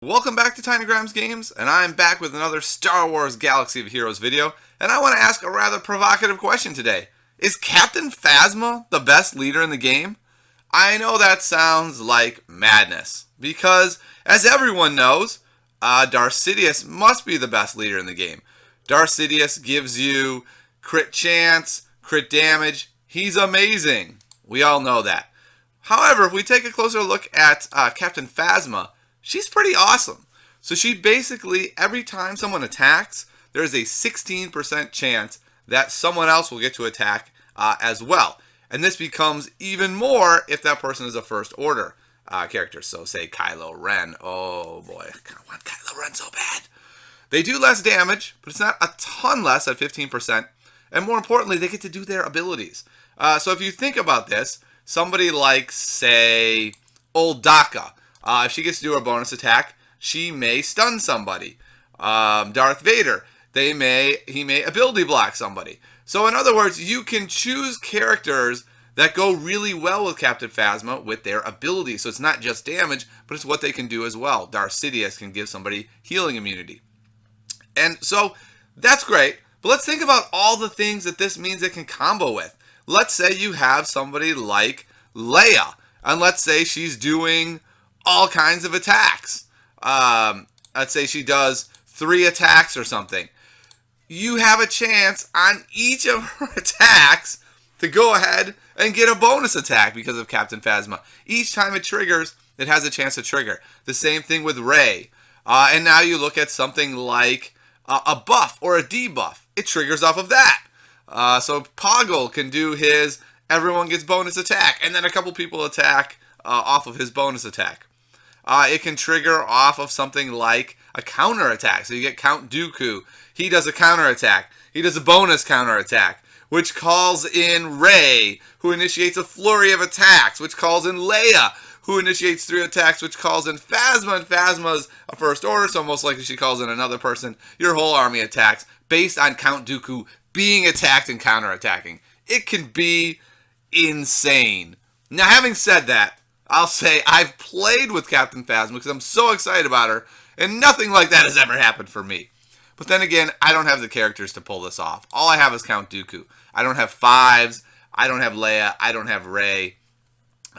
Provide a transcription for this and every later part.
Welcome back to TinyGrams Games, and I'm back with another Star Wars Galaxy of Heroes video, and I want to ask a rather provocative question today. Is Captain Phasma the best leader in the game? I know that sounds like madness, because, as everyone knows, Darth Sidious must be the best leader in the game. Darth Sidious gives you crit chance, crit damage. He's amazing. We all know that. However, if we take a closer look at Captain Phasma, she's pretty awesome. So she basically, every time someone attacks, there's a 16% chance that someone else will get to attack as well. And this becomes even more if that person is a first order character. So say Kylo Ren. Oh boy, I want Kylo Ren so bad. They do less damage, but it's not a ton less at 15%. And more importantly, they get to do their abilities. So if you think about this, somebody like, say, Old Daka, if she gets to do a bonus attack, she may stun somebody. Darth Vader, he may ability block somebody. So in other words, you can choose characters that go really well with Captain Phasma with their abilities. So it's not just damage, but it's what they can do as well. Darth Sidious can give somebody healing immunity. And so that's great. But let's think about all the things that this means it can combo with. Let's say you have somebody like Leia, and let's say she's doing all kinds of attacks. Let's say she does 3 attacks or something. You have a chance on each of her attacks to go ahead and get a bonus attack because of Captain Phasma. Each time it triggers, it has a chance to trigger. The same thing with Rey. And now you look at something like a buff or a debuff. It triggers off of that. So Poggle can do his everyone gets bonus attack, and then a couple people attack off of his bonus attack. It can trigger off of something like a counter attack. So you get Count Dooku. He does a counter attack. He does a bonus counter attack, which calls in Rey, who initiates a flurry of attacks, which calls in Leia, who initiates 3 attacks, which calls in Phasma, and Phasma's a first order, so most likely she calls in another person. Your whole army attacks based on Count Dooku being attacked and counterattacking. It can be insane. Now, having said that, I'll say I've played with Captain Phasma because I'm so excited about her, and nothing like that has ever happened for me. But then again, I don't have the characters to pull this off. All I have is Count Dooku. I don't have 5s, I don't have Leia, I don't have Rey.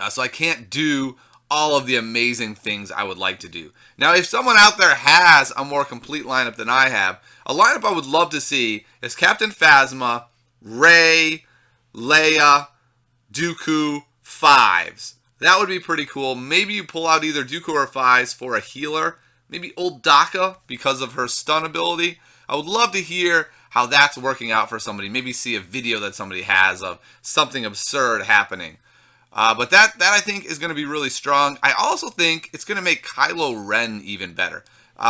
So I can't do all of the amazing things I would like to do. Now, if someone out there has a more complete lineup than I have, a lineup I would love to see is Captain Phasma, Rey, Leia, Dooku, 5s. That would be pretty cool. Maybe you pull out either Dooku or 5s for a healer. Maybe Old Daka because of her stun ability. I would love to hear how that's working out for somebody. Maybe see a video that somebody has of something absurd happening. But that I think is going to be really strong. I also think it's going to make Kylo Ren even better.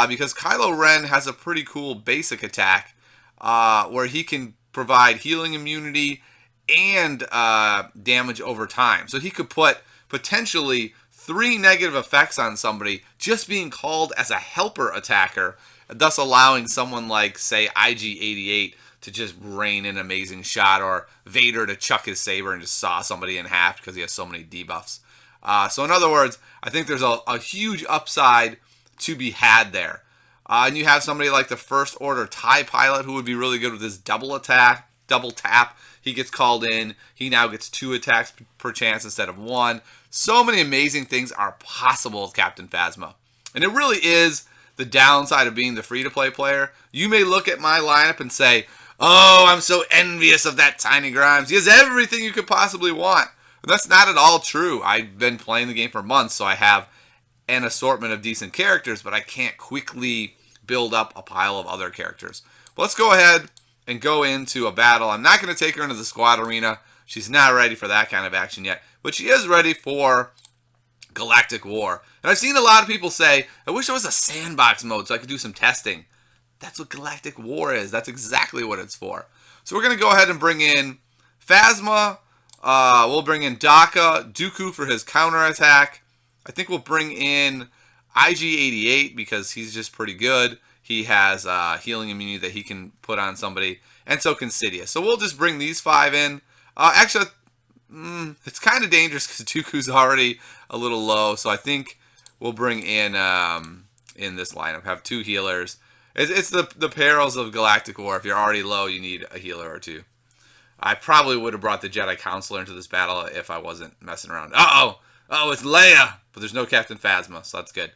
Because Kylo Ren has a pretty cool basic attack where he can provide healing immunity and damage over time. So he could put potentially 3 negative effects on somebody just being called as a helper attacker, thus allowing someone like, say, IG-88 to just rain an amazing shot, or Vader to chuck his saber and just saw somebody in half because he has so many debuffs. So in other words, I think there's a huge upside to be had there. And you have somebody like the First Order TIE Pilot who would be really good with his double attack, double tap. He gets called in. He now gets 2 attacks per chance instead of 1. So many amazing things are possible with Captain Phasma. And it really is the downside of being the free-to-play player. You may look at my lineup and say, oh, I'm so envious of that Tiny Grimes. He has everything you could possibly want. But that's not at all true. I've been playing the game for months, so I have an assortment of decent characters, but I can't quickly build up a pile of other characters. But let's go ahead and go into a battle. I'm not going to take her into the squad arena. She's not ready for that kind of action yet. But she is ready for Galactic War. And I've seen a lot of people say, I wish there was a sandbox mode so I could do some testing. That's what Galactic War is. That's exactly what it's for. So we're going to go ahead and bring in Phasma. We'll bring in Daka, Dooku for his counterattack. I think we'll bring in IG-88 because he's just pretty good. He has healing immunity that he can put on somebody. And so can Sidious. So we'll just bring these 5 in. Actually, it's kind of dangerous because Dooku's already a little low. So I think we'll bring in in this lineup. Have 2 healers. It's the perils of Galactic War. If you're already low, you need a healer or 2. I probably would have brought the Jedi Counselor into this battle if I wasn't messing around. Uh-oh! Oh, it's Leia! But there's no Captain Phasma, so that's good.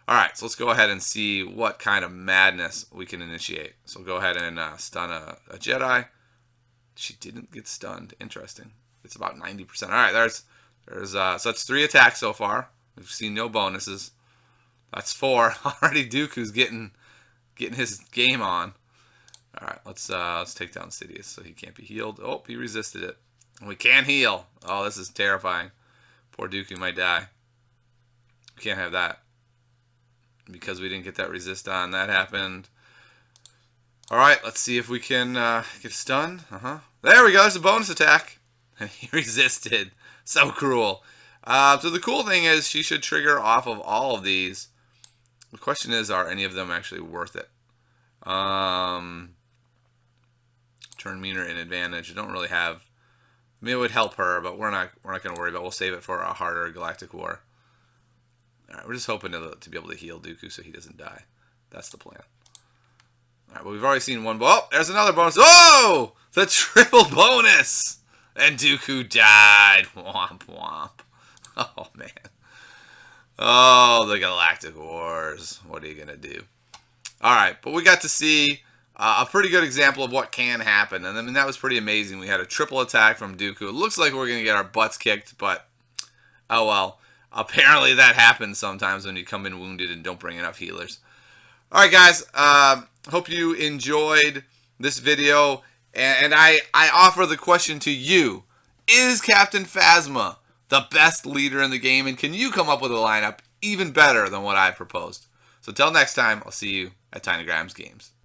Alright, so let's go ahead and see what kind of madness we can initiate. So go ahead and stun a Jedi. She didn't get stunned. Interesting. It's about 90%. Alright, so that's 3 attacks so far. We've seen no bonuses. That's 4. Already Dooku's getting his game on. Alright, let's take down Sidious so he can't be healed. Oh, he resisted it. We can't heal. Oh, this is terrifying. Poor Dooku might die. We can't have that. Because we didn't get that resist on. That happened. Alright, let's see if we can get stunned. There we go. There's a bonus attack. And he resisted. So cruel. So the cool thing is she should trigger off of all of these. The question is, are any of them actually worth it? Turn meaner in advantage. I don't really have. I mean, it would help her, but we're not going to worry about it. We'll save it for a harder Galactic War. All right, we're just hoping to be able to heal Dooku so he doesn't die. That's the plan. All right, well, we've already seen one. Oh, there's another bonus. Oh, the triple bonus. And Dooku died. Womp womp. Oh, man. Oh, the Galactic Wars. What are you going to do? All right, but we got to see a pretty good example of what can happen. And I mean, that was pretty amazing. We had a triple attack from Dooku. It looks like we're going to get our butts kicked, but oh well. Apparently that happens sometimes when you come in wounded and don't bring enough healers. All right, guys. Hope you enjoyed this video. And I offer the question to you. Is Captain Phasma the best leader in the game? And can you come up with a lineup even better than what I proposed? So until next time, I'll see you at Tiny Grimes Games.